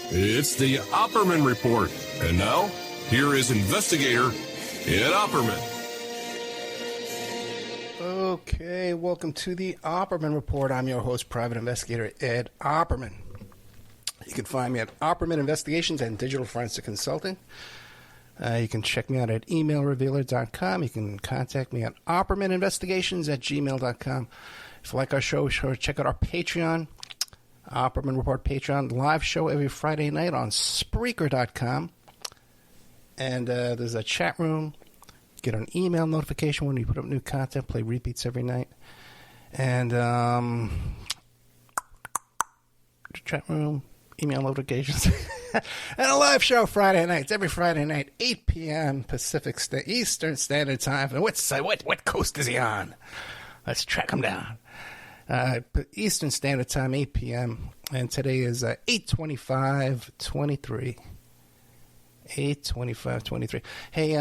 It's the Opperman Report. And now, here is investigator Ed Opperman. Okay, welcome to the Opperman Report. I'm your host, private investigator Ed Opperman. You can find me at Opperman Investigations and Digital Forensic Consulting. You can check me out at emailrevealer.com. You can contact me at oppermaninvestigations@gmail.com. If you like our show, check out our Patreon, Opperman Report Patreon, live show every Friday night on Spreaker.com. And there's a chat room. Get an email notification when we put up new content, play repeats every night. And chat room, email notifications. And a live show Friday nights, every Friday night, 8 p.m. Pacific Eastern Standard Time. And what coast is he on? Let's track him down. Eastern Standard Time, 8 p.m. And today is 8/25/23. 8/25/23. Hey,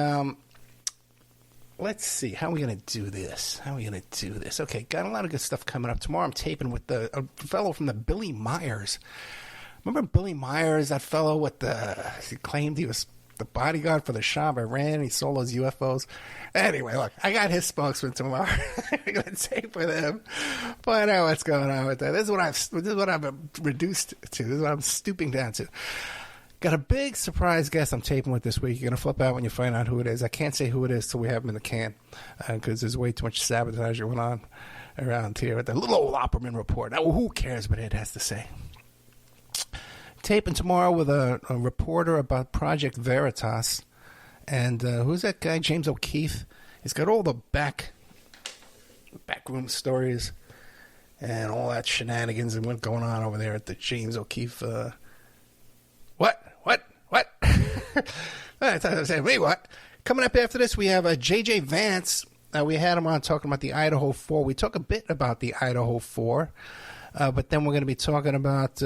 let's see. How are we going to do this? Okay, got a lot of good stuff coming up. Tomorrow I'm taping with a fellow from the Billy Myers. Remember Billy Myers, that fellow he claimed he was the bodyguard for the Shah of Iran. He sold those UFOs. Anyway, look, I got his spokesman tomorrow. I'm going to tape with him. Find out what's going on with that. This is what I'm reduced to. This is what I'm stooping down to. Got a big surprise guest I'm taping with this week. You're going to flip out when you find out who it is. I can't say who it is till we have him in the can because there's way too much sabotage going on around here at the little old Opperman Report. Now, who cares what Ed has to say? Taping tomorrow with a reporter about Project Veritas. And who's that guy? James O'Keefe. He's got all the backroom stories and all that shenanigans and what's going on over there at the James O'Keefe. What? I thought I was saying, wait, what? Coming up after this, we have J.J. Vance. We had him on talking about the Idaho 4. We talk a bit about the Idaho 4. But then we're going to be talking about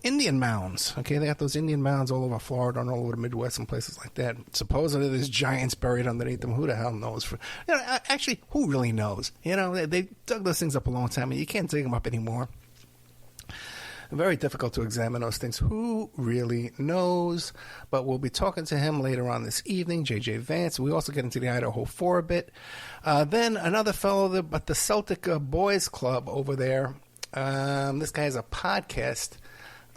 Indian mounds. Okay, they got those Indian mounds all over Florida and all over the Midwest and places like that. Supposedly there's giants buried underneath them. Who the hell knows? Actually, who really knows? They dug those things up a long time, and you can't dig them up anymore. Very difficult to examine those things. Who really knows? But we'll be talking to him later on this evening, J.J. Vance. We also get into the Idaho 4 a bit. Then another fellow, but the Celtic Boys Club over there. This guy has a podcast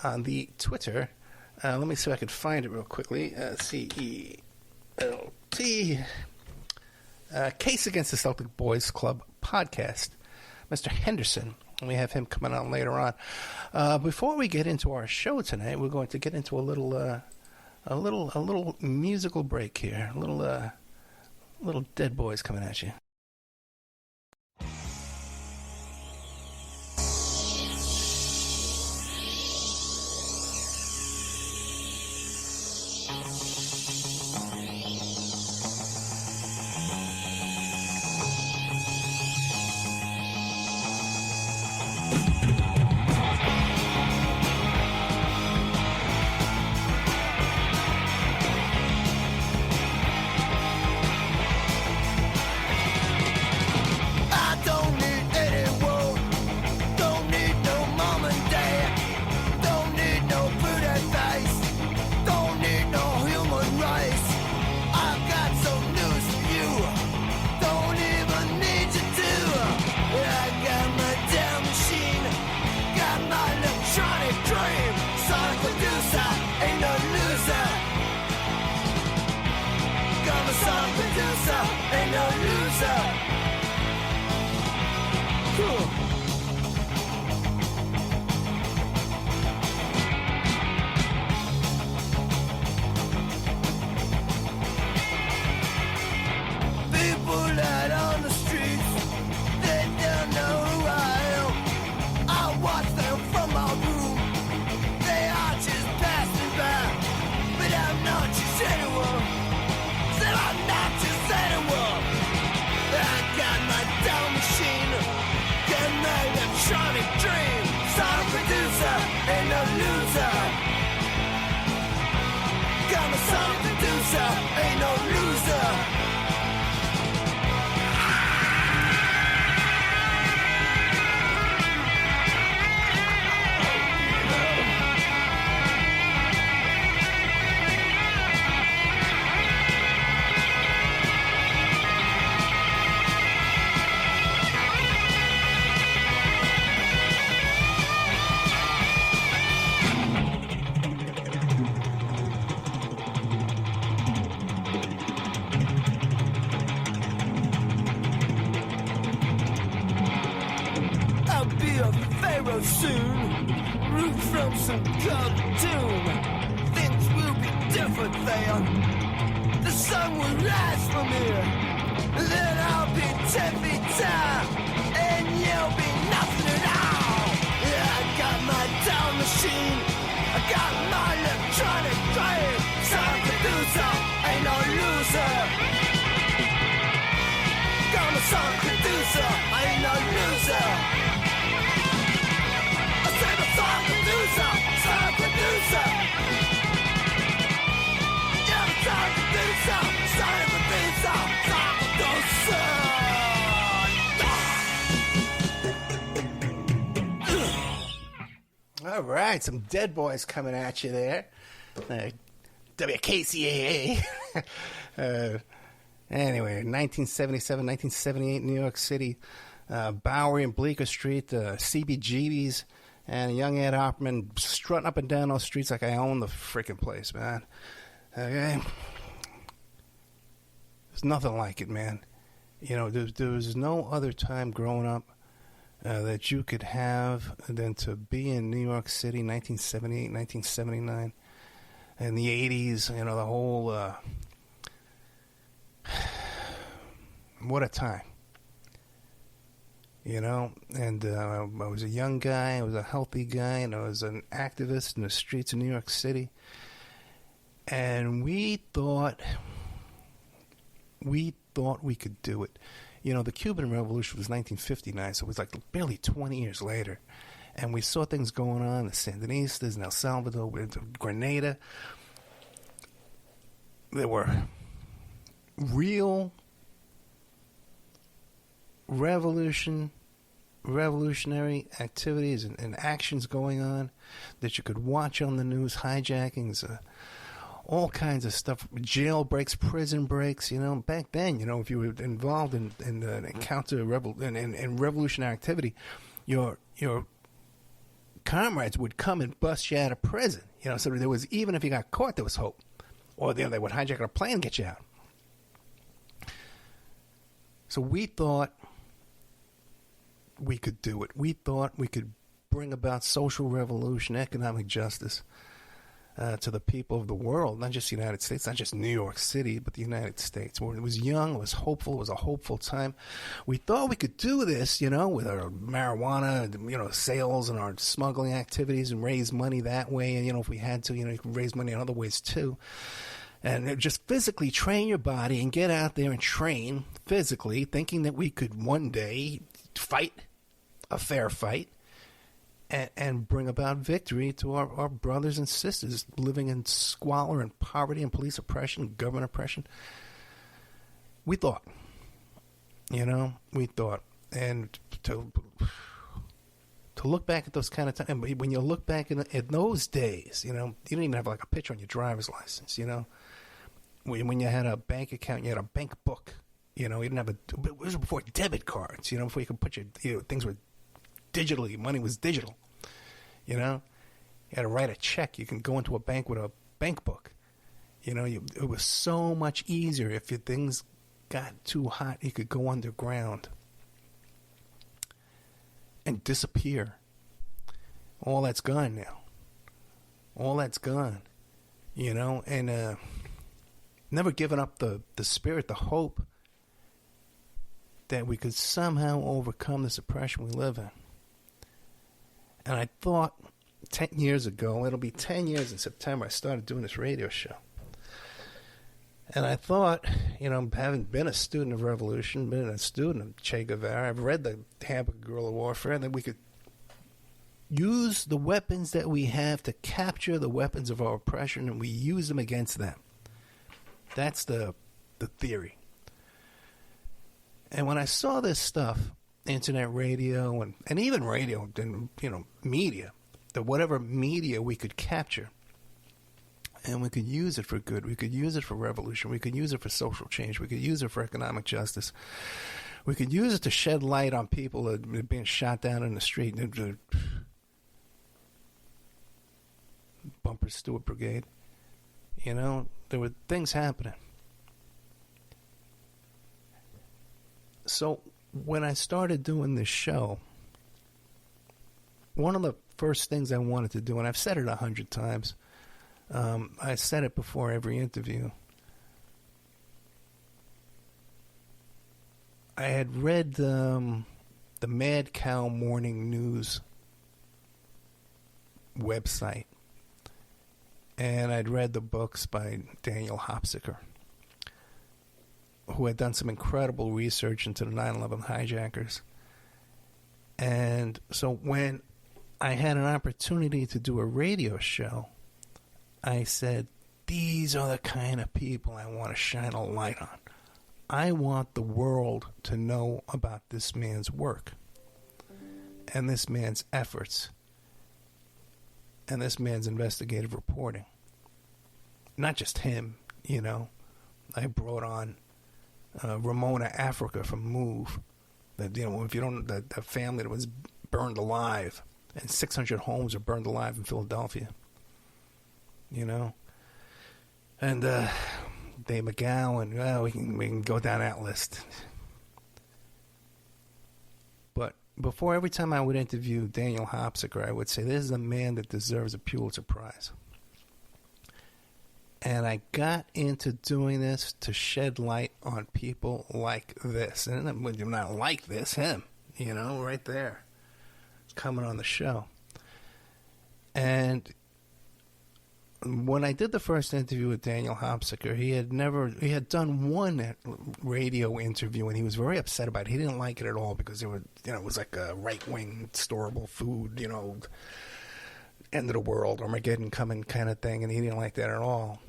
on the Twitter. Let me see if I can find it real quickly. CELT. Case Against the Celtic Boys Club podcast. Mr. Henderson. We have him coming on later on. Before we get into our show tonight, we're going to get into a little musical break here. A little Dead Boys coming at you. Anyone, said I'm not just anyone. I hero soon. Root from some cartoon. Things will be different there. The sun will rise from here. Then I'll be 10 feet tall, and you'll be nothing at all. Yeah, I got my down machine. I got my electronic brain. Sound producer, ain't no loser. I'm a song producer, I ain't no loser. I said a song producer, song producer. Yeah, I'm a song producer, song producer, song producer. All right, some Dead Boys coming at you there. WKCAA. Anyway, 1977, 1978, New York City, Bowery and Bleecker Street, CBGB's, and young Ed Opperman strutting up and down those streets like I own the freaking place, man. Okay? There's nothing like it, man. You know, there was no other time growing up that you could have than to be in New York City, 1978, 1979, in the 80s, you know, the whole... what a time, you know. And I was a young guy, I was a healthy guy, and I was an activist in the streets of New York City. And we thought we could do it. You know, the Cuban Revolution was 1959, so it was like barely 20 years later. And we saw things going on in the Sandinistas in El Salvador, with Grenada. There were real revolutionary activities and actions going on that you could watch on the news, hijackings, all kinds of stuff, jail breaks, prison breaks. You know, back then, you know, if you were involved in an in revolutionary activity, your comrades would come and bust you out of prison. You know, so there was, even if you got caught, there was hope. Or they would hijack a plane and get you out. So we thought we could do it. We thought we could bring about social revolution, economic justice to the people of the world, not just the United States, not just New York City, but the United States. It was young, it was hopeful, it was a hopeful time. We thought we could do this, you know, with our marijuana, you know, sales and our smuggling activities, and raise money that way. And, you know, if we had to, you know, you could raise money in other ways too. And just physically train your body and get out there and train physically, thinking that we could one day fight a fair fight and bring about victory to our brothers and sisters living in squalor and poverty and police oppression, government oppression. We thought, you know, and to look back at those kind of times, when you look back at those days, you know, you didn't even have like a picture on your driver's license, you know. When you had a bank account, you had a bank book, you know. You didn't have it was before debit cards, you know, before you could put your, you know, things were digitally, money was digital, you know. You had to write a check. You can go into a bank with a bank book, you know. It was so much easier. If your things got too hot, you could go underground and disappear. All that's gone now. All that's gone, you know. And never given up the spirit, the hope that we could somehow overcome the suppression we live in. And I thought 10 years ago, it'll be 10 years in September, I started doing this radio show. And I thought, you know, having been a student of revolution, been a student of Che Guevara, I've read the Handbook of Guerrilla Warfare, that we could use the weapons that we have to capture the weapons of our oppression, and we use them against them. That's the theory. And when I saw this stuff, internet radio and even radio and, you know, media, that whatever media we could capture, and we could use it for good, we could use it for revolution, we could use it for social change, we could use it for economic justice, we could use it to shed light on people that are being shot down in the street. Bumper Stewart Brigade. You know, there were things happening. So when I started doing this show, one of the first things I wanted to do, and I've said it 100 times, I said it before every interview. I had read the Mad Cow Morning News website, and I'd read the books by Daniel Hopsicker, who had done some incredible research into the 9/11 hijackers. And so when I had an opportunity to do a radio show, I said, these are the kind of people I want to shine a light on. I want the world to know about this man's work and this man's efforts and this man's investigative reporting. Not just him, you know. I brought on Ramona Africa from Move. That, you know, if you don't, the family that was burned alive, and 600 homes are burned alive in Philadelphia. You know, and Dave McGowan. Well, we can go down that list. But before every time I would interview Daniel Hopsicker, I would say, this is a man that deserves a Pulitzer Prize. And I got into doing this to shed light on people like this. And not like this, him, you know, right there, coming on the show. And when I did the first interview with Daniel Hopsicker, he had done one radio interview, and he was very upset about it. He didn't like it at all because it was like a right-wing storable food, you know, end of the world, Armageddon coming kind of thing, and he didn't like that at all.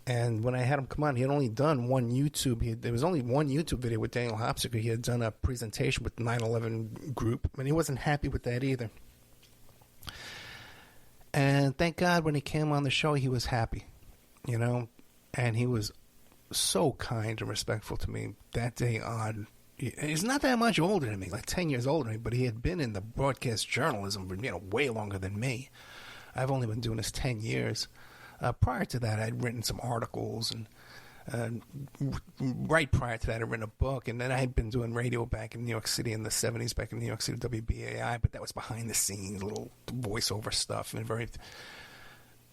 And when I had him come on, he had only done one YouTube. There was only one YouTube video with Daniel Hopsicker. He had done a presentation with the 9/11 group, and he wasn't happy with that either. And thank God when he came on the show, he was happy, you know, and he was so kind and respectful to me that day on. He's not that much older than me, like 10 years older than me, but he had been in the broadcast journalism for, you know, way longer than me. I've only been doing this 10 years. Prior to that, I'd written some articles, and right prior to that, I'd written a book, and then I had been doing radio back in New York City in the 70s, back in New York City, WBAI, but that was behind the scenes, little voiceover stuff, and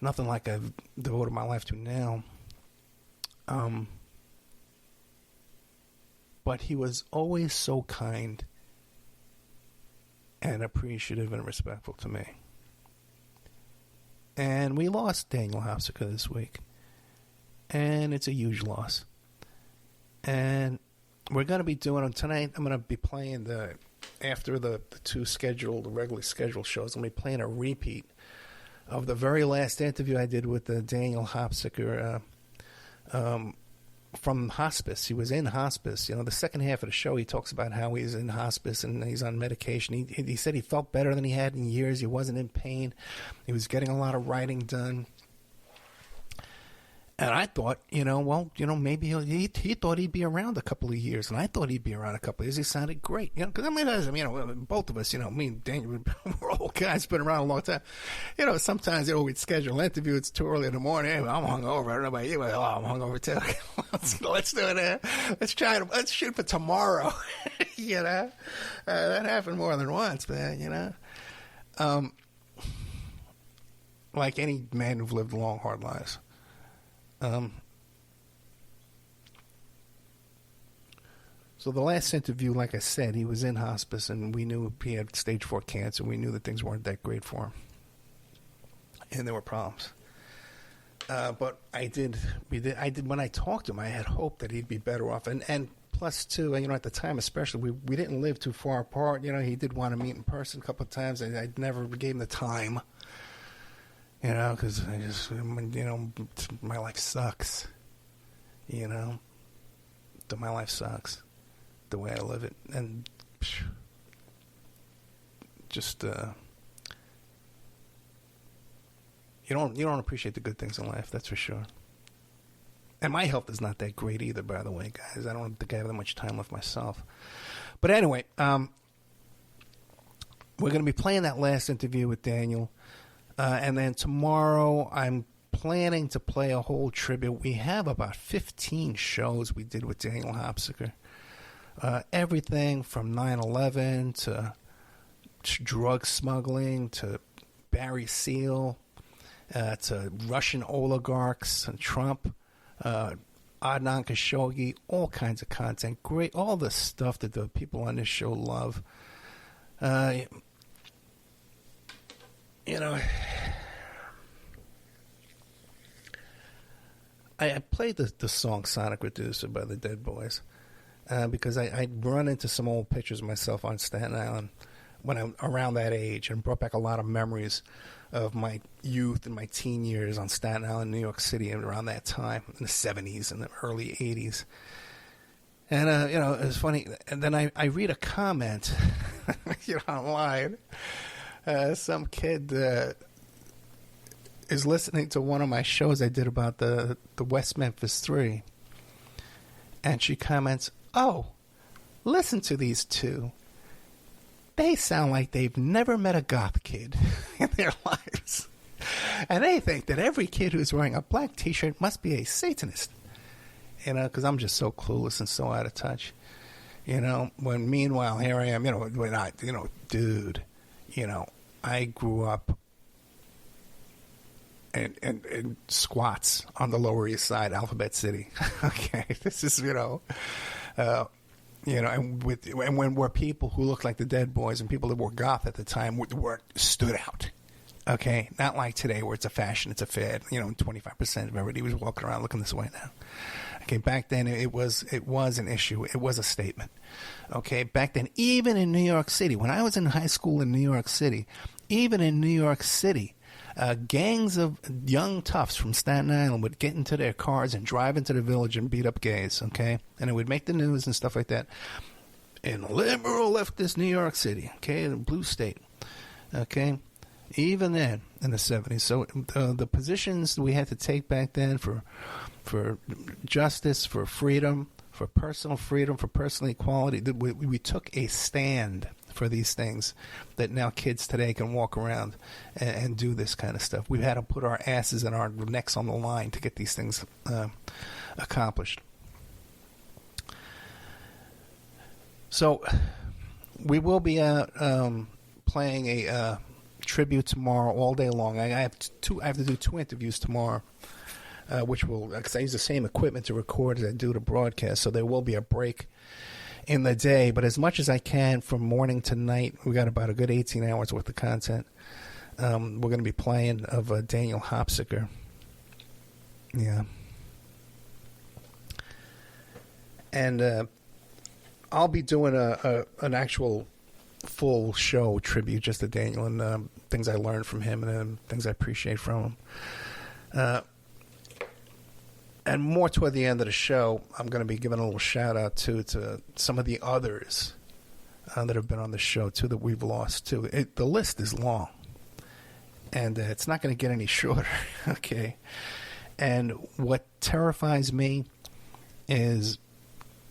nothing like I've devoted my life to now. But he was always so kind and appreciative and respectful to me. And we lost Daniel Hopsicker this week. And it's a huge loss. And we're going to be doing it tonight. I'm going to be playing after the two regularly scheduled shows, I'm going to be playing a repeat of the very last interview I did with Daniel Hopsicker from hospice. He was in hospice. You know, the second half of the show, he talks about how he's in hospice and he's on medication. He said he felt better than he had in years. He wasn't in pain. He was getting a lot of writing done. And I thought, maybe he thought he'd be around a couple of years, and I thought he'd be around a couple of years. He sounded great, because both of us, me and Daniel, we're old guys, been around a long time. Sometimes we'd schedule an interview. It's too early in the morning. Hey, I'm hungover. I don't know about you, but I'm hungover too. Let's do it. Let's shoot for tomorrow. That happened more than once, man. Like any man who've lived long, hard lives. So the last interview, like I said, he was in hospice, and we knew he had stage 4 cancer. We knew that things weren't that great for him, and there were problems. But when I talked to him, I had hope that he'd be better off, and plus too, at the time especially, we didn't live too far apart. He did want to meet in person a couple of times. I never gave him the time. Because I just, my life sucks. My life sucks the way I live it, and just you don't appreciate the good things in life. That's for sure. And my health is not that great either, by the way, guys. I don't think I have that much time left myself. But anyway, we're going to be playing that last interview with Daniel. And then tomorrow, I'm planning to play a whole tribute. We have about 15 shows we did with Daniel Hopsicker. Everything from 9/11 to drug smuggling to Barry Seal, to Russian oligarchs and Trump, Adnan Khashoggi, all kinds of content. Great, all the stuff that the people on this show love. I played the song Sonic Reducer by the Dead Boys because I run into some old pictures of myself on Staten Island when I'm around that age, and brought back a lot of memories of my youth and my teen years on Staten Island, New York City, and around that time in the 70s and the early 80s. And, it was funny. And then I read a comment online. Some kid is listening to one of my shows I did about the West Memphis 3. And she comments, "Oh, listen to these two. They sound like they've never met a goth kid in their lives. And they think that every kid who's wearing a black t-shirt must be a Satanist." Because I'm just so clueless and so out of touch. When meanwhile, here I am, when I, dude, I grew up in squats on the Lower East Side, Alphabet City. Okay, this is, and when were people who looked like the Dead Boys and people that were goth at the time stood out. Okay, not like today where it's a fashion, it's a fad. 25% of everybody was walking around looking this way now. Okay, back then it was an issue. It was a statement. Okay, back then, even in New York City, when I was in high school in New York City, gangs of young toughs from Staten Island would get into their cars and drive into the village and beat up gays, okay? And it would make the news and stuff like that. In liberal leftist New York City, okay, in a blue state, okay? Even then, in the 70s. So the positions we had to take back then for justice, for freedom, for personal equality, we took a stand for these things that now kids today can walk around and do this kind of stuff. We've had to put our asses and our necks on the line to get these things accomplished. So we will be playing a tribute tomorrow all day long. I have to do 2 interviews tomorrow, which will, because I use the same equipment to record as I do to broadcast, so there will be a break in the day, but as much as I can from morning to night. We got about a good 18 hours worth of content. We're going to be playing of Daniel Hopsicker. Yeah. And I'll be doing an actual full show tribute just to Daniel and things I learned from him and things I appreciate from him. And more toward the end of the show, I'm going to be giving a little shout-out to some of the others that have been on the show, too, that we've lost, too. The list is long, and it's not going to get any shorter, okay? And what terrifies me is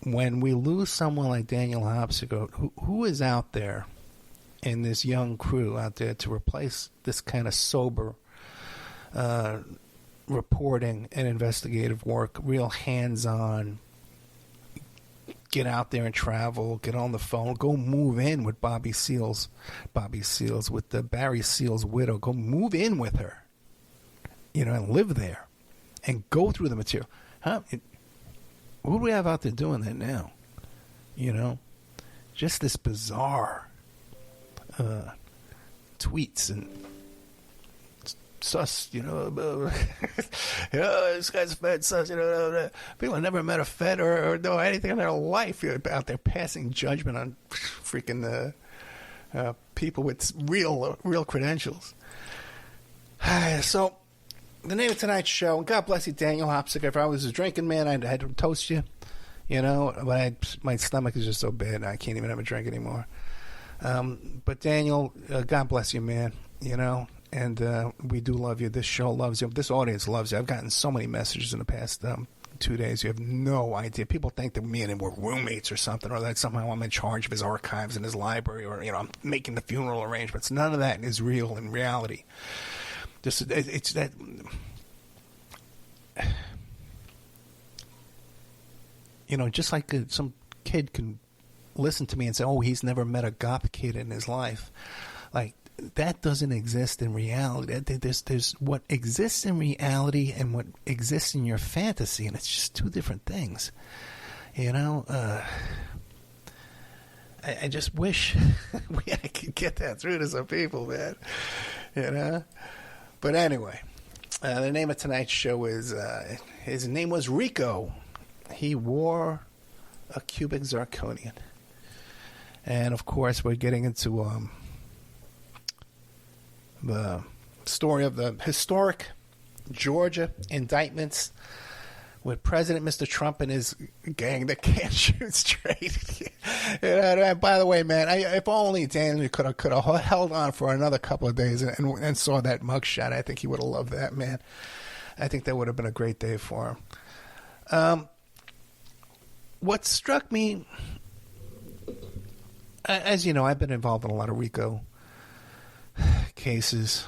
when we lose someone like Daniel Hopsicker, who is out there in this young crew out there to replace this kind of sober reporting and investigative work, real hands-on, get out there and travel, get on the phone, go move in with Bobby Seals, with the Barry Seals' widow, go move in with her, and live there and go through the material. Who do we have out there doing that now? Just this bizarre tweets and sus, this guy's fed sus, people have never met a Fed or know anything in their life. You're out there passing judgment on freaking people with real credentials. So, the name of tonight's show, God bless you, Daniel Hopsicker. If I was a drinking man, I'd had to toast you, but my stomach is just so bad, I can't even have a drink anymore. But Daniel, God bless you, man, and we do love you. This show loves you. This audience loves you. I've gotten so many messages in the past 2 days. You have no idea. People think that me and him were roommates or something, or that somehow I'm in charge of his archives and his library, or I'm making the funeral arrangements. None of that is real in reality. It's that. Just like some kid can listen to me and say, "Oh, he's never met a goth kid in his life." Like, that doesn't exist in reality. There's what exists in reality and what exists in your fantasy, and it's just two different things. You know, I just wish I could get that through to some people, man. You know? But anyway, the name of tonight's show is, his name was RICO. He wore a cubic zirconian. And, of course, we're getting into the story of the historic Georgia indictments with President Mr. Trump and his gang that can't shoot straight. You know, by the way, man, if only Daniel could have held on for another couple of days and saw that mugshot, I think he would have loved that, man. I think that would have been a great day for him. What struck me, as you know, I've been involved in a lot of RICO cases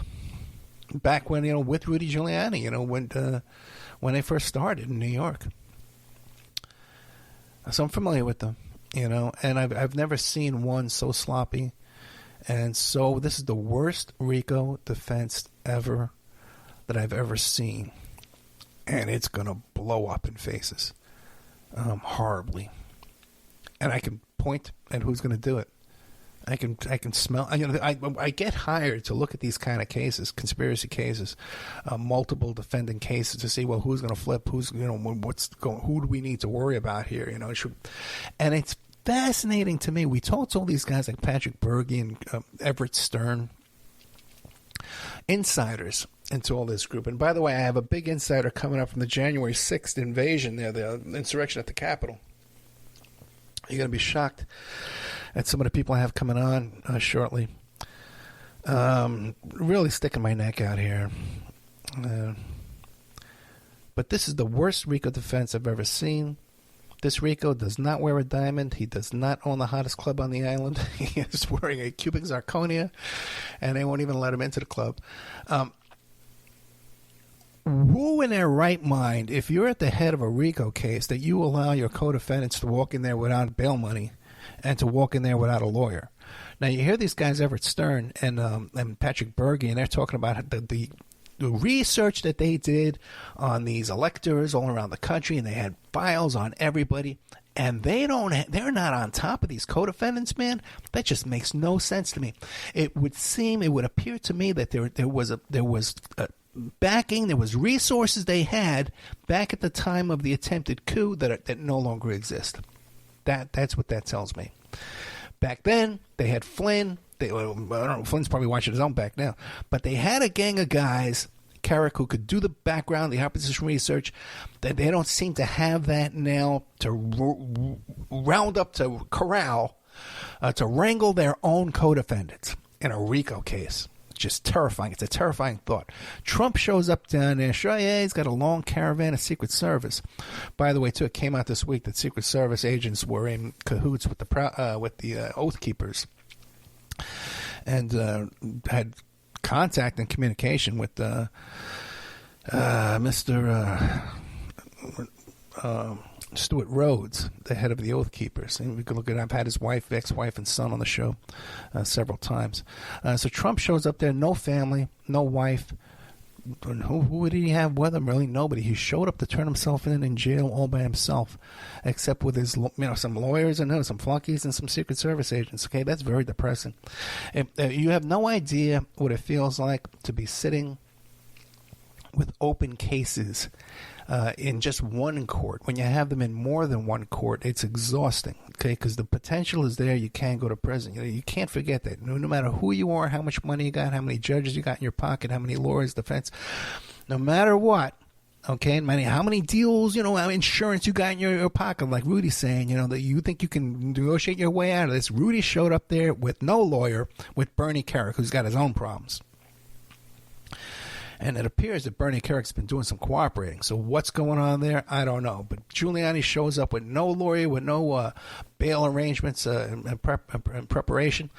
back when, you know, with Rudy Giuliani, you know, when they first started in New York. So I'm familiar with them, you know, and I've never seen one so sloppy. And so this is the worst RICO defense ever that I've ever seen. And it's going to blow up in faces horribly. And I can point at who's going to do it. I can smell. You know, I get hired to look at these kind of cases, conspiracy cases, multiple defendant cases, to see, well, who's going to flip, who's, you know, what's going, who do we need to worry about here, you know? And it's fascinating to me. We talked to all these guys like Patrick Berge and Everett Stern, insiders into all this group. And by the way, I have a big insider coming up from the January 6th invasion there, the insurrection at the Capitol. You're going to be shocked at some of the people I have coming on shortly. Really sticking my neck out here. But this is the worst RICO defense I've ever seen. This RICO does not wear a diamond. He does not own the hottest club on the island. He is wearing a cubic zirconia, and they won't even let him into the club. Who in their right mind, if you're at the head of a RICO case, that you allow your co-defendants to walk in there without bail money and to walk in there without a lawyer? Now, you hear these guys, Everett Stern and Patrick Berge, and they're talking about the research that they did on these electors all around the country, and they had files on everybody, and they're not on top of these co-defendants, man. That just makes no sense to me. It would appear to me that there was backing, there was resources they had back at the time of the attempted coup that no longer exist. That's what that tells me. Back then, they had Flynn. I don't know, Flynn's probably watching his own back now. But they had a gang of guys, Carrick, who could do the background, the opposition research. They don't seem to have that now to round up, to corral, to wrangle their own co-defendants in a RICO case. Just terrifying. It's a terrifying thought. Trump shows up down there. Sure, yeah, he's got a long caravan of Secret Service. By the way, too, it came out this week that Secret Service agents were in cahoots with the Oath Keepers, and had contact and communication with Mr. Stuart Rhodes, the head of the Oath Keepers. And we could look at it. I've had his wife, ex-wife, and son on the show several times. So Trump shows up there, no family, no wife. Who did he have with him? Really, nobody. He showed up to turn himself in jail all by himself, except with his, some lawyers and some flunkies and some Secret Service agents. Okay, that's very depressing. You have no idea what it feels like to be sitting with open cases in just one court. When you have them in more than one court, it's exhausting, okay, because the potential is there. You can't go to prison. You can't forget that. No matter who you are, how much money you got, how many judges you got in your pocket, how many lawyers, defense, no matter what, okay, how many deals, insurance you got in your pocket, like Rudy's saying, that you think you can negotiate your way out of this. Rudy showed up there with no lawyer, with Bernie Carrick, who's got his own problems. And it appears that Bernie Carrick's been doing some cooperating. So what's going on there? I don't know. But Giuliani shows up with no lawyer, with no bail arrangements and preparation.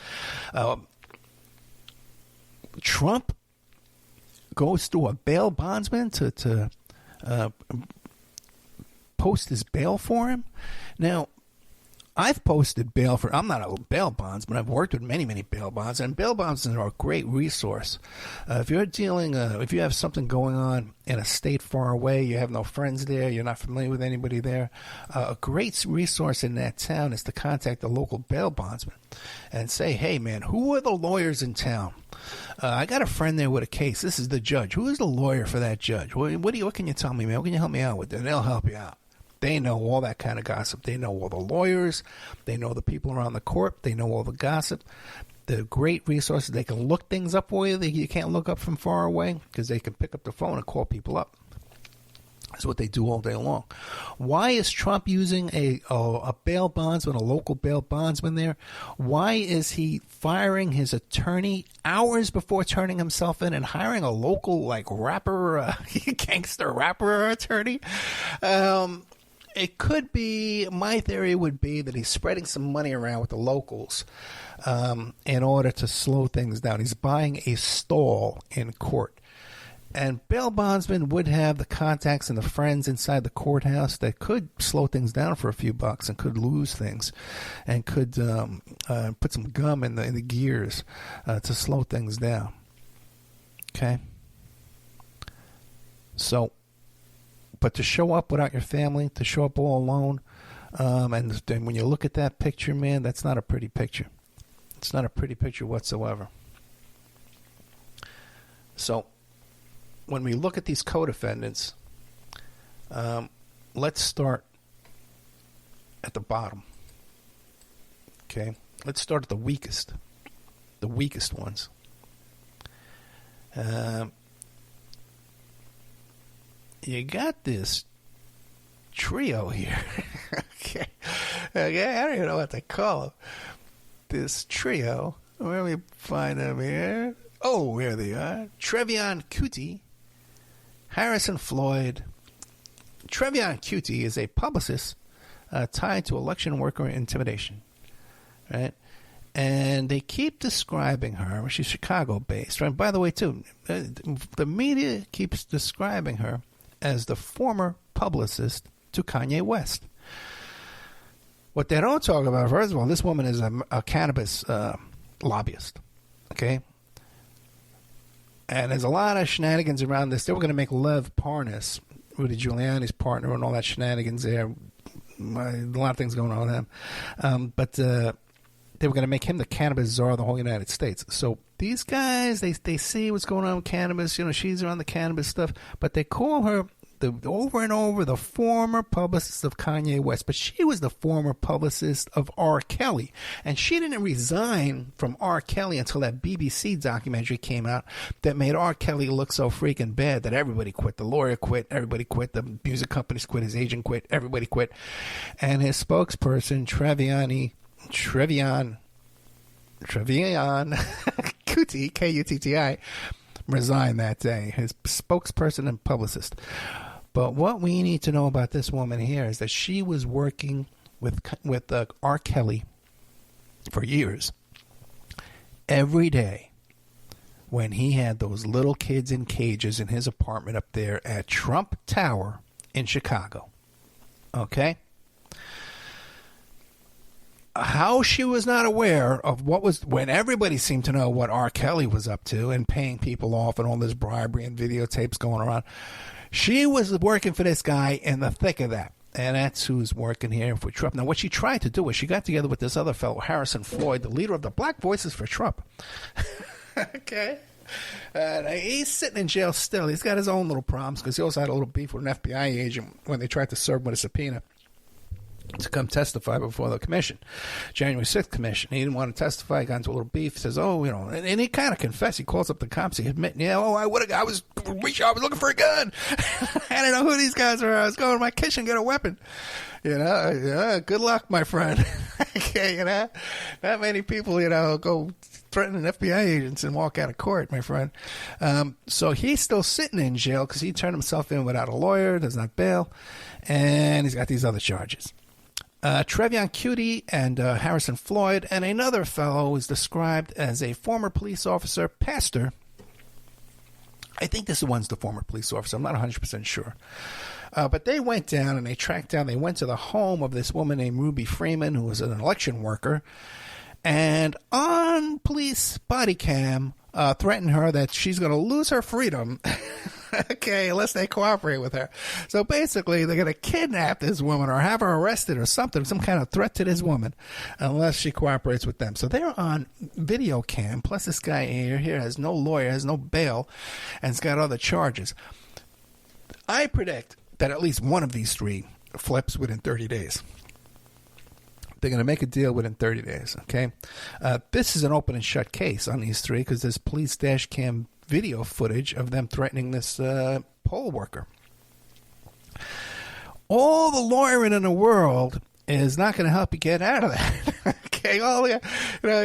Trump goes to a bail bondsman to post his bail for him. Now, I've posted bail for, I'm not a bail bondsman, I've worked with many, many bail bonds, and bail bonds are a great resource. If you're dealing, if you have something going on in a state far away, you have no friends there, you're not familiar with anybody there, a great resource in that town is to contact the local bail bondsman and say, hey man, who are the lawyers in town? I got a friend there with a case. This is the judge. Who is the lawyer for that judge? What can you tell me, man? What can you help me out with? And they'll help you out. They know all that kind of gossip. They know all the lawyers. They know the people around the court. They know all the gossip. They're great resources. They can look things up for you that you can't look up from far away because they can pick up the phone and call people up. That's what they do all day long. Why is Trump using a bail bondsman, a local bail bondsman there? Why is he firing his attorney hours before turning himself in and hiring a local like rapper, gangster rapper attorney? It could be, my theory would be that he's spreading some money around with the locals in order to slow things down. He's buying a stall in court. And bail bondsmen would have the contacts and the friends inside the courthouse that could slow things down for a few bucks and could lose things and could put some gum in the gears to slow things down. Okay? So, but to show up without your family, to show up all alone, and then when you look at that picture, man, that's not a pretty picture. It's not a pretty picture whatsoever. So, when we look at these co-defendants, let's start at the bottom. Okay? Let's start at the weakest ones. You got this trio here. Okay, I don't even know what to call them. This trio. Where do we find them here? Oh, here they are. Trevion Cutie, Harrison Floyd. Trevion Cutie is a publicist tied to election worker intimidation, right? And they keep describing her. She's Chicago-based, right? By the way, too, the media keeps describing her as the former publicist to Kanye West. What they don't talk about, first of all, this woman is a cannabis lobbyist, okay? And there's a lot of shenanigans around this. They were going to make Lev Parnas, Rudy Giuliani's partner, and all that shenanigans there. A lot of things going on with him. But they were going to make him the cannabis czar of the whole United States. So these guys, they see what's going on with cannabis. You know, she's around the cannabis stuff. But they call her, over and over, the former publicist of Kanye West. But she was the former publicist of R. Kelly. And she didn't resign from R. Kelly until that BBC documentary came out that made R. Kelly look so freaking bad that everybody quit. The lawyer quit. Everybody quit. The music companies quit. His agent quit. Everybody quit. And his spokesperson, Trevion Cutie, K-U-T-T-I, resigned that day. His spokesperson and publicist. But what we need to know about this woman here is that she was working with R. Kelly for years. Every day when he had those little kids in cages in his apartment up there at Trump Tower in Chicago. Okay? How she was not aware of what was, when everybody seemed to know what R. Kelly was up to and paying people off and all this bribery and videotapes going around. She was working for this guy in the thick of that. And that's who's working here for Trump. Now, what she tried to do is she got together with this other fellow, Harrison Floyd, the leader of the Black Voices for Trump. Okay? He's sitting in jail still. He's got his own little problems because he also had a little beef with an FBI agent when they tried to serve him with a subpoena to come testify before the commission, January 6th commission. He didn't want to testify. He got into a little beef. He says, and he kind of confessed. He calls up the cops. He admit, I was looking for a gun. I didn't know who these guys were. I was going to my kitchen to get a weapon. Good luck, my friend. Okay, not many people, go threatening FBI agents and walk out of court, my friend. So he's still sitting in jail because he turned himself in without a lawyer, does not bail, and he's got these other charges. Trevion Cutie and Harrison Floyd, and another fellow is described as a former police officer, pastor. I think this one's the former police officer. I'm not 100% sure. But they went down and they tracked down. They went to the home of this woman named Ruby Freeman, who was an election worker, and on police body cam, threatened her that she's going to lose her freedom. Okay, unless they cooperate with her. So basically, they're going to kidnap this woman or have her arrested or something, some kind of threat to this woman, unless she cooperates with them. So they're on video cam. Plus, this guy here has no lawyer, has no bail, and has got other charges. I predict that at least one of these three flips within 30 days. They're going to make a deal within 30 days, okay? This is an open and shut case on these three because there's police dash cam video footage of them threatening this poll worker. All the lawyering in the world is not going to help you get out of that. Okay,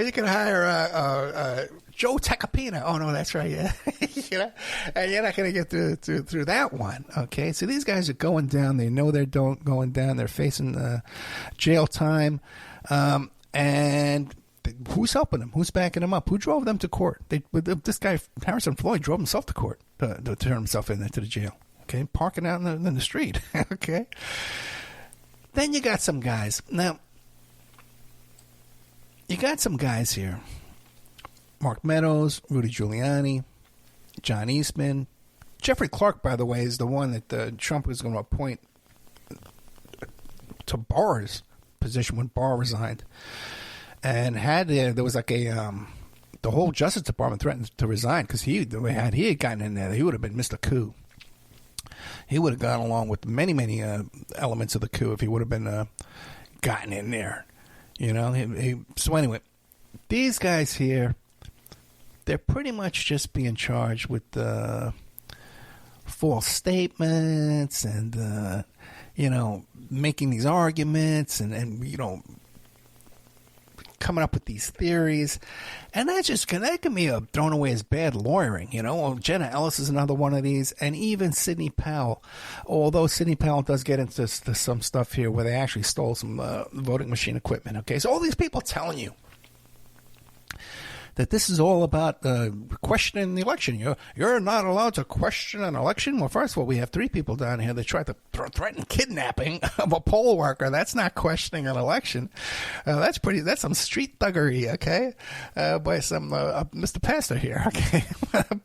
you can hire Joe Tacopina. Oh no, that's right. Yeah, and you're not going to get through that one. Okay, so these guys are going down. They know they're going down. They're facing jail time, and who's helping them? Who's backing them up? Who drove them to court? This guy, Harrison Floyd, drove himself to court to turn himself into the jail. Okay, parking out in the street. Okay. Then you got some guys. Now, you got some guys here. Mark Meadows, Rudy Giuliani, John Eastman. Jeffrey Clark, by the way, is the one that Trump was going to appoint to Barr's position when Barr resigned. And there was like the whole Justice Department threatened to resign because he had gotten in there, he would have been Mr. Coup. He would have gone along with many elements of the coup if he would have been gotten in there. You know. So anyway, these guys here, they're pretty much just being charged with false statements and making these arguments and coming up with these theories, and that can be thrown away as bad lawyering. Jenna Ellis is another one of these, and even Sidney Powell. Although Sidney Powell does get into some stuff here where they actually stole some voting machine equipment. Okay, so all these people telling you that this is all about questioning the election. You're not allowed to question an election. Well, first of all, we have three people down here that tried to threaten kidnapping of a poll worker. That's not questioning an election. That's some street thuggery, okay, by some Mr. Pastor here, okay,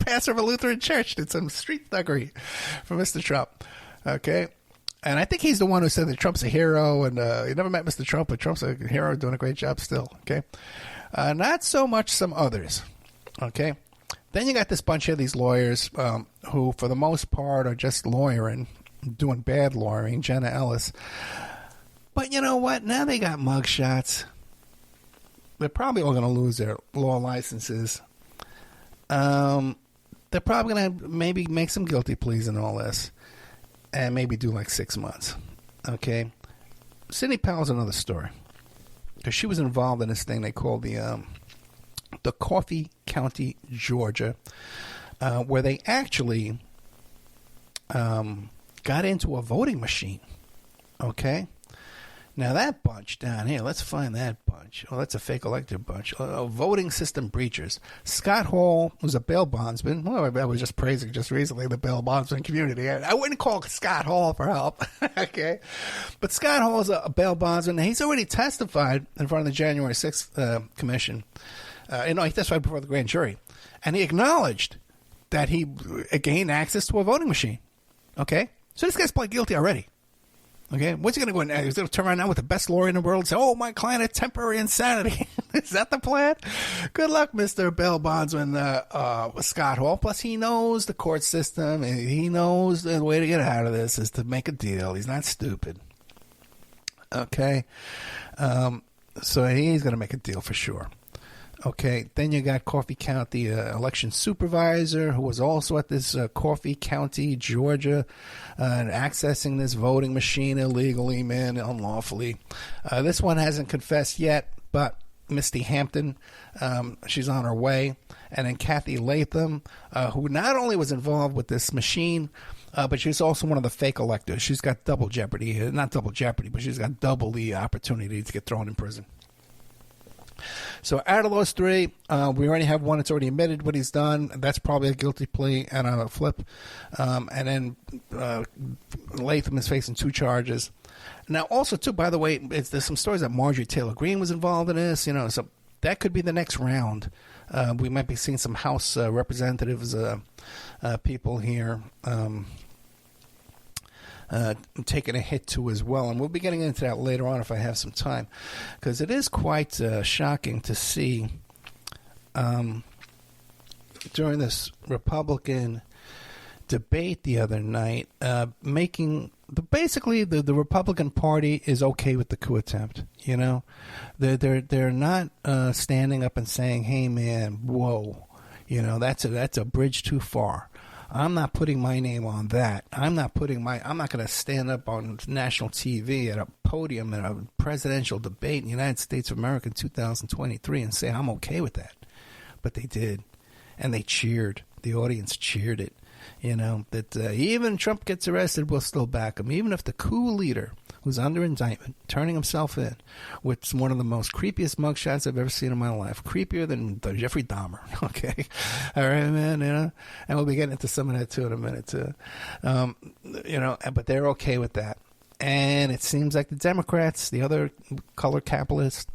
pastor of a Lutheran church did some street thuggery for Mr. Trump, okay. And I think he's the one who said that Trump's a hero, and you never met Mr. Trump, but Trump's a hero, doing a great job still, okay. Not so much some others, okay? Then you got this bunch of these lawyers who, for the most part, are just lawyering, doing bad lawyering, Jenna Ellis. But you know what? Now they got mugshots. They're probably all going to lose their law licenses. They're probably going to maybe make some guilty pleas and all this, and maybe do like 6 months, okay? Sidney Powell's another story. Because she was involved in this thing they called the Coffee County, Georgia, where they actually got into a voting machine. Okay? Now that bunch down here, let's find that bunch. Oh, that's a fake elected bunch. Voting system breachers. Scott Hall was a bail bondsman. Well, I was just praising just recently the bail bondsman community. I wouldn't call Scott Hall for help. Okay? But Scott Hall is a bail bondsman. He's already testified in front of the January 6th commission. He testified before the grand jury. And he acknowledged that he gained access to a voting machine. Okay? So this guy's pled guilty already. Okay, what's he going to go in? He's going to turn around now with the best lawyer in the world and say, oh, my client had temporary insanity. Is that the plan? Good luck, Mr. Bail Bondsman Scott Hall. Plus, he knows the court system, and he knows the way to get out of this is to make a deal. He's not stupid. Okay? So he's going to make a deal for sure. Okay, then you got Coffee County election supervisor who was also at this Coffee County, Georgia, accessing this voting machine illegally, unlawfully. This one hasn't confessed yet, but Misty Hampton, she's on her way. And then Kathy Latham, who not only was involved with this machine, but she's also one of the fake electors. She's got double jeopardy. Not double jeopardy, but she's got double the opportunity to get thrown in prison. So out of those three, we already have one that's already admitted what he's done. That's probably a guilty plea and a flip. And then Latham is facing 2 charges. Now, also, too, by the way, there's some stories that Marjorie Taylor Greene was involved in this. So that could be the next round. We might be seeing some House representatives, people here taking a hit too as well. And we'll be getting into that later on if I have some time, because it is quite shocking to see during this Republican debate the other night, basically the Republican Party is okay with the coup attempt. They're not standing up and saying, "Hey man, whoa, that's a bridge too far. I'm not putting my name on that. I'm not going to stand up on national TV at a podium in a presidential debate in the United States of America in 2023 and say I'm okay with that." But they did, and they cheered. The audience cheered it. That even Trump gets arrested, we'll still back him. Even if the coup leader, who's under indictment, turning himself in with one of the most creepiest mugshots I've ever seen in my life, creepier than Jeffrey Dahmer, okay? All right, man, and we'll be getting into some of that, too, in a minute, too. But they're okay with that. And it seems like the Democrats, the other color capitalists,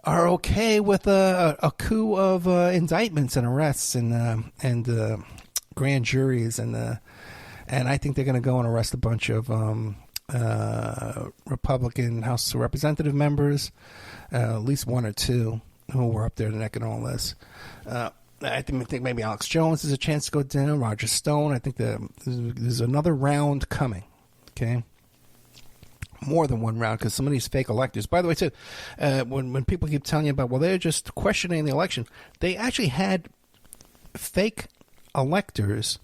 are okay with a coup of indictments and arrests and grand juries, and I think they're going to go and arrest a bunch of Republican House of Representative members, at least 1 or 2 who were up there necking all this. I think maybe Alex Jones has a chance to go down, Roger Stone. I think there's another round coming, okay? More than one round, because some of these fake electors, by the way, too, when people keep telling you about, well, they're just questioning the election, they actually had fake electors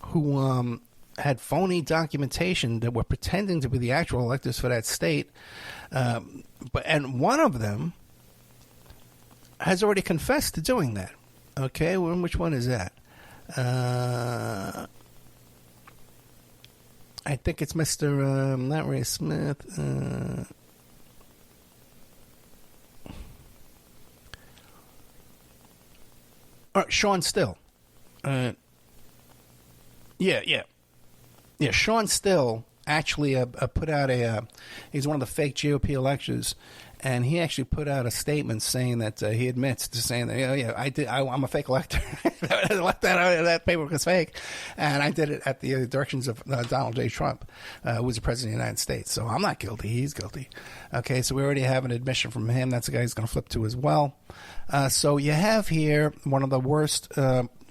who had phony documentation that were pretending to be the actual electors for that state, and one of them has already confessed to doing that. Okay, which one is that? I think it's Mr. Not Ray Smith. Sean Still. Yeah. Sean Still actually put out he's one of the fake GOP electors, and he actually put out a statement saying that he admits to saying that, I'm a fake elector. that paperwork was fake, and I did it at the directions of Donald J. Trump, who was the president of the United States. So I'm not guilty. He's guilty. Okay, so we already have an admission from him. That's the guy he's going to flip to as well. So you have here one of the worst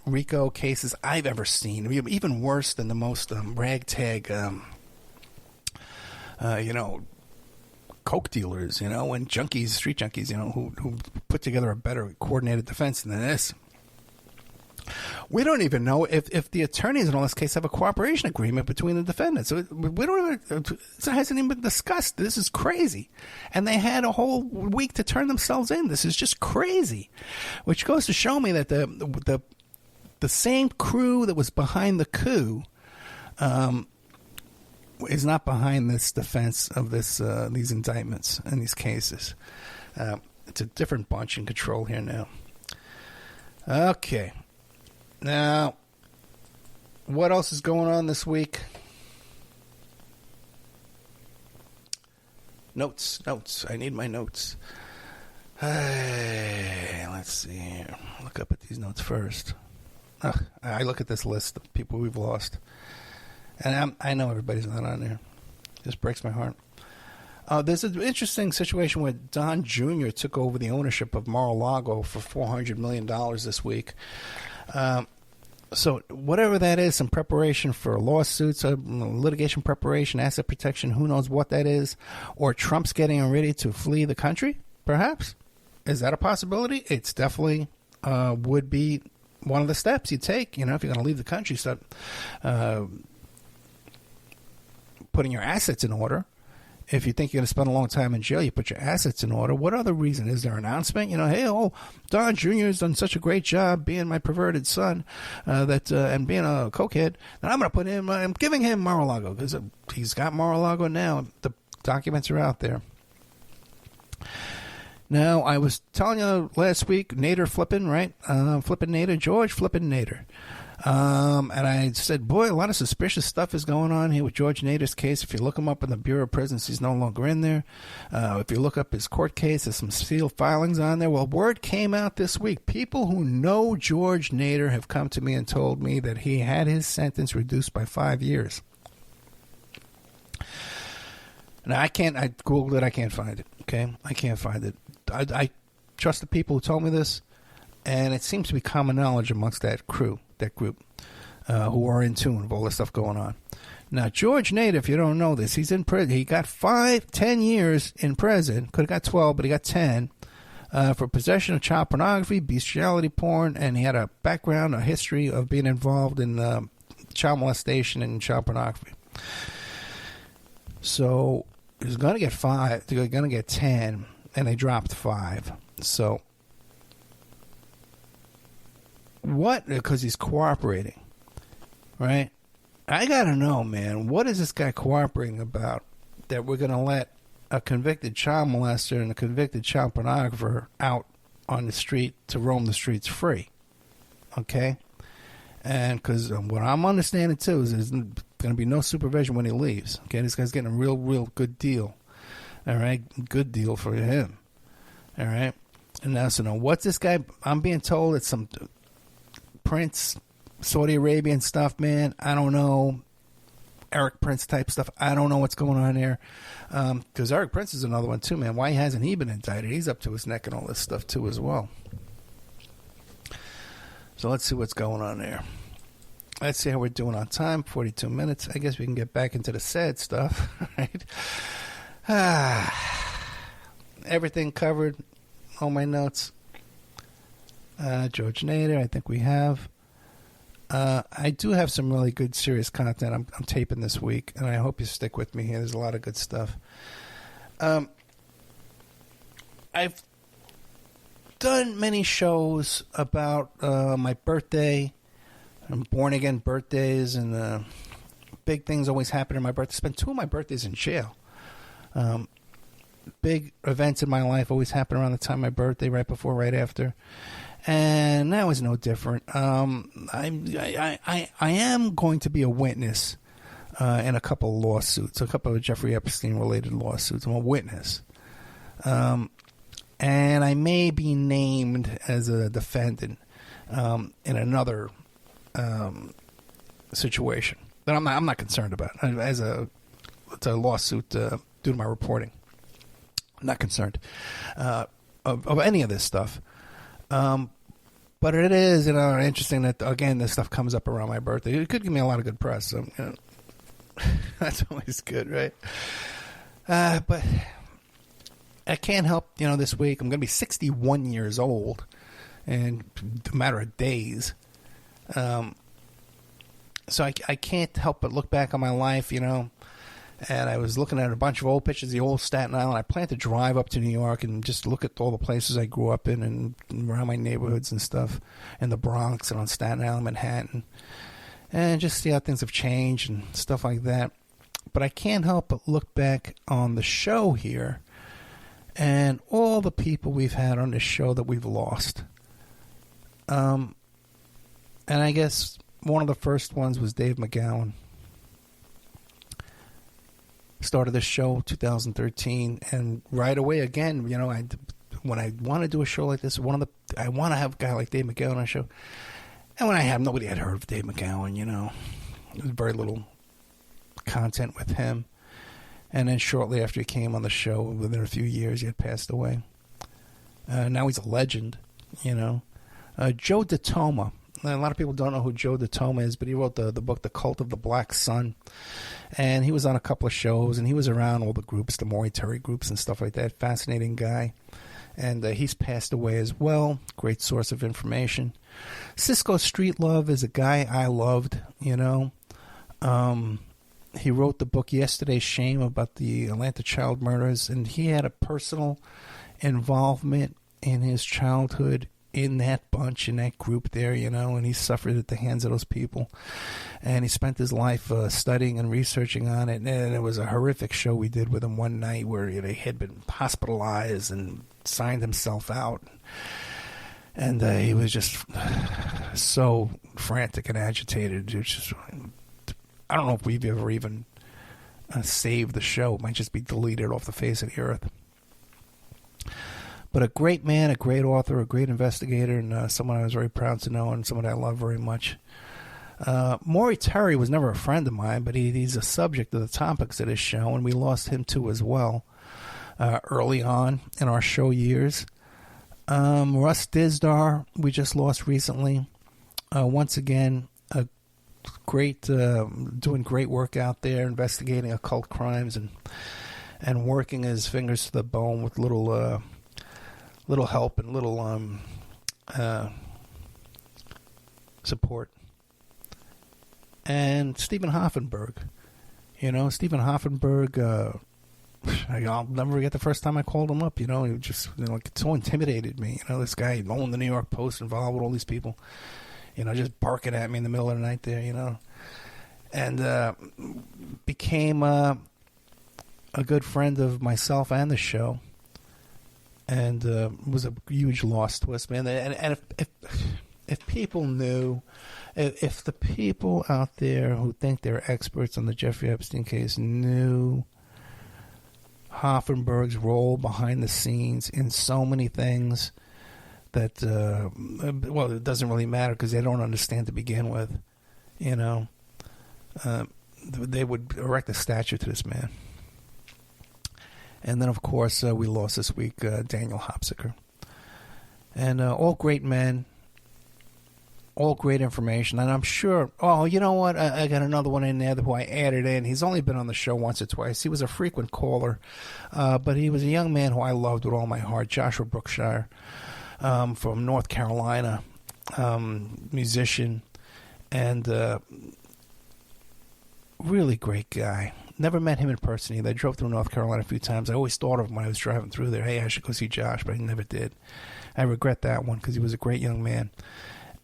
RICO cases I've ever seen, even worse than the most ragtag, coke dealers, and junkies, street junkies, who put together a better coordinated defense than this. We don't even know if the attorneys in all this case have a cooperation agreement between the defendants. So we don't even, it hasn't even been discussed. This is crazy. And they had a whole week to turn themselves in. This is just crazy. Which goes to show me that the same crew that was behind the coup is not behind this defense of these indictments and these cases. It's a different bunch in control here now. Okay. Now, what else is going on this week? Notes. I need my notes. Hey, let's see here. Look up at these notes first. I look at this list of people we've lost, and I know everybody's not on there. It just breaks my heart. There's an interesting situation where Don Jr. took over the ownership of Mar-a-Lago for $400 million this week. So whatever that is, some preparation for lawsuits, litigation preparation, asset protection, who knows what that is, or Trump's getting ready to flee the country, perhaps? Is that a possibility? It's definitely would be one of the steps you take, if you're going to leave the country, start putting your assets in order. If you think you're going to spend a long time in jail, you put your assets in order. What other reason? Is there an announcement? Hey, Don Jr. has done such a great job being my perverted son and being a cokehead, that I'm going to put him, I'm giving him Mar-a-Lago, because he's got Mar-a-Lago now. The documents are out there. Now, I was telling you last week, Nader flipping, right? Flipping Nader, George flipping Nader. And I said, boy, a lot of suspicious stuff is going on here with George Nader's case. If you look him up in the Bureau of Prisons, he's no longer in there. If you look up his court case, there's some sealed filings on there. Well, word came out this week. People who know George Nader have come to me and told me that he had his sentence reduced by 5 years. Now, I Googled it, I can't find it, okay? I can't find it. I trust the people who told me this, and it seems to be common knowledge amongst that group, who are in tune with all this stuff going on. Now, George Nader, if you don't know this, he's in prison. He got 10 years in prison. Could have got 12, but he got 10 for possession of child pornography, bestiality porn, and he had a background, a history of being involved in child molestation and child pornography. So he's going to get 5. They're going to get 10. And they dropped 5. So, what? Because he's cooperating, right? I got to know, man, what is this guy cooperating about that we're going to let a convicted child molester and a convicted child pornographer out on the street to roam the streets free? Okay? And because what I'm understanding, too, is there's going to be no supervision when he leaves. Okay? This guy's getting a real good deal. All right, good deal for him. All right, and now, so now, what's this guy? I'm being told it's some Prince, Saudi Arabian stuff, man. I don't know, Eric Prince type stuff. I don't know what's going on there. Because Eric Prince is another one too, man. Why hasn't he been indicted? He's up to his neck in all this stuff too, as well. So let's see what's going on there. Let's see how we're doing on time. 42 minutes. I guess we can get back into the sad stuff, right? Everything covered, all my notes. George Nader, I think we have. I do have some really good, serious content I'm taping this week, and I hope you stick with me here. There's a lot of good stuff. I've done many shows about my birthday, and born-again birthdays, and big things always happen on my birthday. I spent 2 of my birthdays in jail. Big events in my life always happen around the time of my birthday, right before, right after, and that was no different. I am going to be a witness in a couple of lawsuits, a couple of Jeffrey Epstein related lawsuits. I'm a witness, and I may be named as a defendant in another situation that I'm not concerned about as it's a lawsuit due to my reporting. I'm not concerned of any of this stuff. But it is, interesting that, again, this stuff comes up around my birthday. It could give me a lot of good press. So, that's always good, right? But I can't help, this week. I'm going to be 61 years old in a matter of days. So I can't help but look back on my life, and I was looking at a bunch of old pictures of the old Staten Island. I plan to drive up to New York and just look at all the places I grew up in and around my neighborhoods and stuff, in the Bronx and on Staten Island, Manhattan, and just see how things have changed and stuff like that. But I can't help but look back on the show here and all the people we've had on this show that we've lost. And I guess one of the first ones was Dave McGowan. Started this show 2013, and right away again, when I want to do a show like this, I want to have a guy like Dave McGowan on the show. And when I have, nobody had heard of Dave McGowan, There was very little content with him. And then shortly after he came on the show, within a few years, he had passed away. Now he's a legend, Joe DeToma. A lot of people don't know who Joe DeToma is, but he wrote the book, The Cult of the Black Sun. And he was on a couple of shows, and he was around all the groups, the Maury Terry groups and stuff like that. Fascinating guy. And he's passed away as well. Great source of information. Cisco Street Love is a guy I loved, He wrote the book Yesterday's Shame about the Atlanta child murders, and he had a personal involvement in his childhood in that bunch, in that group there, and he suffered at the hands of those people. And he spent his life studying and researching on it. And it was a horrific show we did with him one night where he had been hospitalized and signed himself out. And he was just so frantic and agitated. It was just, I don't know if we've ever even saved the show. It might just be deleted off the face of the earth. But a great man, a great author, a great investigator, and someone I was very proud to know, and someone I love very much. Maury Terry was never a friend of mine, but he's a subject of the topics of this show, and we lost him too as well early on in our show years. Russ Dizdar, we just lost recently. Once again, a great, doing great work out there, investigating occult crimes and working his fingers to the bone with little help and little support. And Stephen Hoffenberg. Stephen Hoffenberg, I'll never forget the first time I called him up. He just so intimidated me. This guy owned the New York Post, involved with all these people, just barking at me in the middle of the night there, and became a good friend of myself and the show. And was a huge loss to us, man. And if people knew, if the people out there who think they're experts on the Jeffrey Epstein case knew Hoffenberg's role behind the scenes in so many things that, well, it doesn't really matter because they don't understand to begin with, they would erect a statue to this man. And then, of course, we lost this week Daniel Hopsicker. And all great men, all great information. And I'm sure, you know what? I got another one in there who I added in. He's only been on the show once or twice. He was a frequent caller, but he was a young man who I loved with all my heart, Joshua Brookshire from North Carolina, musician, and really great guy. Never met him in person either. I drove through North Carolina a few times. I always thought of him when I was driving through there. Hey, I should go see Josh, but I never did. I regret that one because he was a great young man.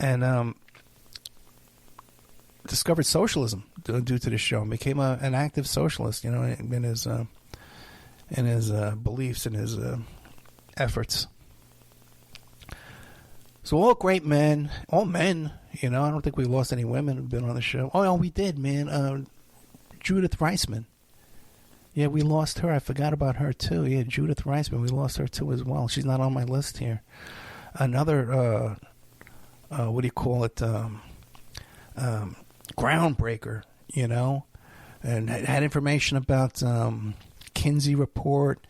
And discovered socialism due to the show and became an active socialist, in his beliefs and his efforts. So all great men, all men, I don't think we lost any women who've been on the show. Oh, we did, man. Judith Reisman. Yeah, we lost her. I forgot about her, too. Yeah, Judith Reisman. We lost her, too, as well. She's not on my list here. Another, what do you call it, groundbreaker, and had information about Kinsey Report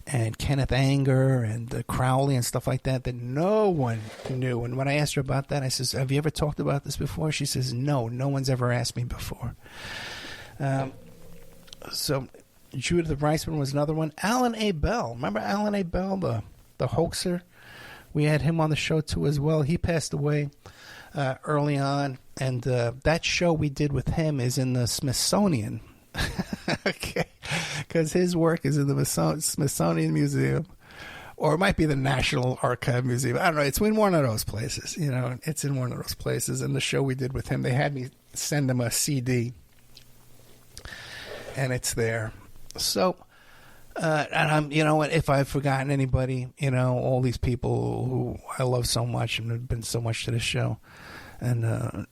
and Kenneth Anger and Crowley and stuff like that no one knew. And when I asked her about that, I says, have you ever talked about this before? She says, no one's ever asked me before. So Judith Reisman was another one. Alan A. Bell. Remember Alan A. Bell, the hoaxer? We had him on the show, too, as well. He passed away early on. And that show we did with him is in the Smithsonian. Okay. Because his work is in the Smithsonian Museum. Or it might be the National Archive Museum. I don't know. It's in one of those places. It's in one of those places. And the show we did with him, they had me send him a CD. And it's there. So, and I'm, if I've forgotten anybody, all these people who I love so much and have been so much to this show. And,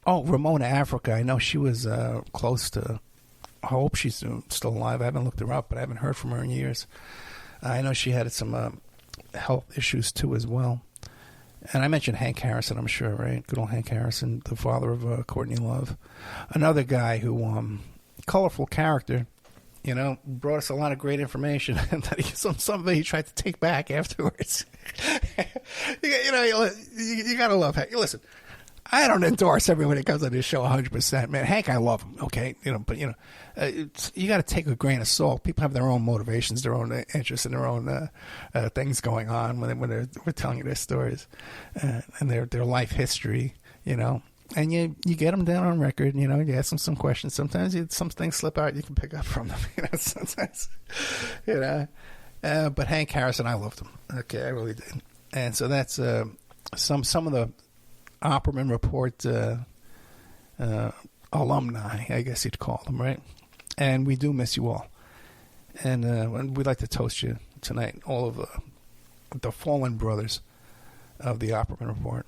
Ramona Africa. I know she was close to, I hope she's still alive. I haven't looked her up, but I haven't heard from her in years. I know she had some health issues, too, as well. And I mentioned Hank Harrison, I'm sure, right? Good old Hank Harrison, the father of Courtney Love. Another guy who, colorful character, brought us a lot of great information that something he tried to take back afterwards. You got to love Hank. Listen, I don't endorse everyone that comes on this show 100%, man. Hank, I love him, okay? But you got to take a grain of salt. People have their own motivations, their own interests, and their own things going on when they're telling you their stories and their life history, And you get them down on record, you ask them some questions. Sometimes some things slip out you can pick up from them, sometimes, But Hank Harrison, I loved him. Okay, I really did. And so that's some of the Opperman Report alumni, I guess you'd call them, right? And we do miss you all. And we'd like to toast you tonight, all of the fallen brothers of the Opperman Report.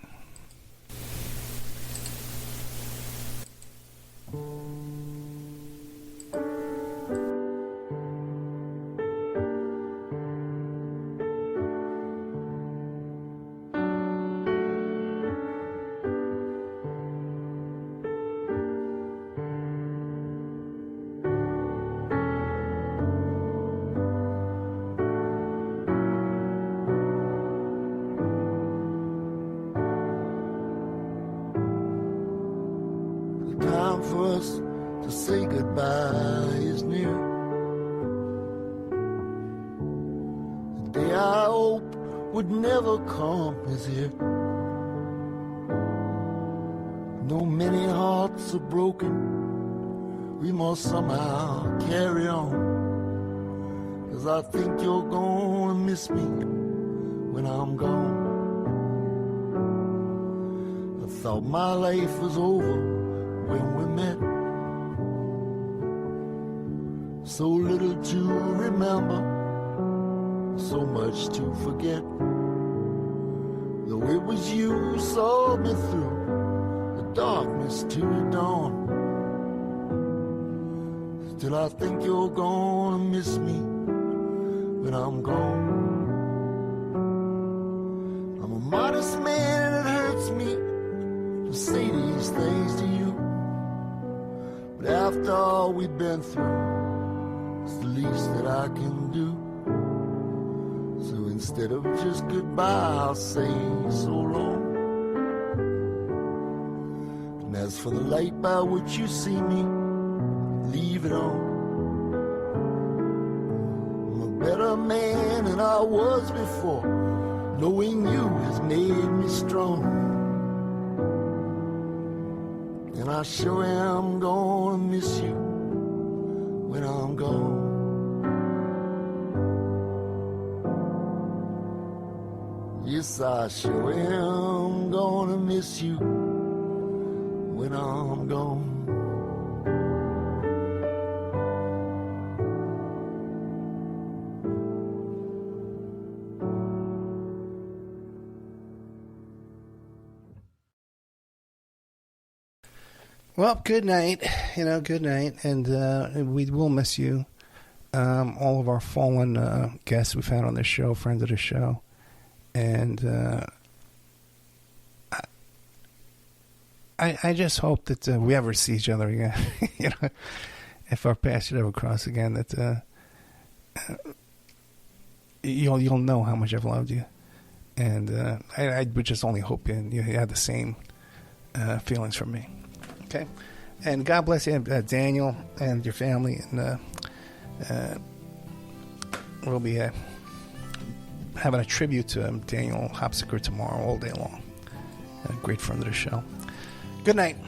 For us to say goodbye is near. The day I hope would never come is here. No many hearts are broken, we must somehow carry on. 'Cause I think you're gonna miss me when I'm gone. I thought my life was over when we met. So little to remember, so much to forget. Though it was you who saw me through the darkness to the dawn. Still I think you're gonna miss me when I'm gone. I'm a modest man and it hurts me to say these things to you. But after all we've been through, it's the least that I can do. So instead of just goodbye, I'll say so long. And as for the light by which you see me, leave it on. I'm a better man than I was before. Knowing you has made me strong. And I sure am gonna miss you when I'm gone. Yes, I sure am gonna miss you when I'm gone. Well, good night. Good night. And we will miss you. All of our fallen guests we've had on this show, friends of the show. And I just hope that we ever see each other again. If our paths should ever cross again, that you'll know how much I've loved you. And I would just only hope you have the same feelings for me. Okay, and God bless you, Daniel, and your family. And we'll be having a tribute to Daniel Hopsicker tomorrow all day long. A great friend of the show. Good night.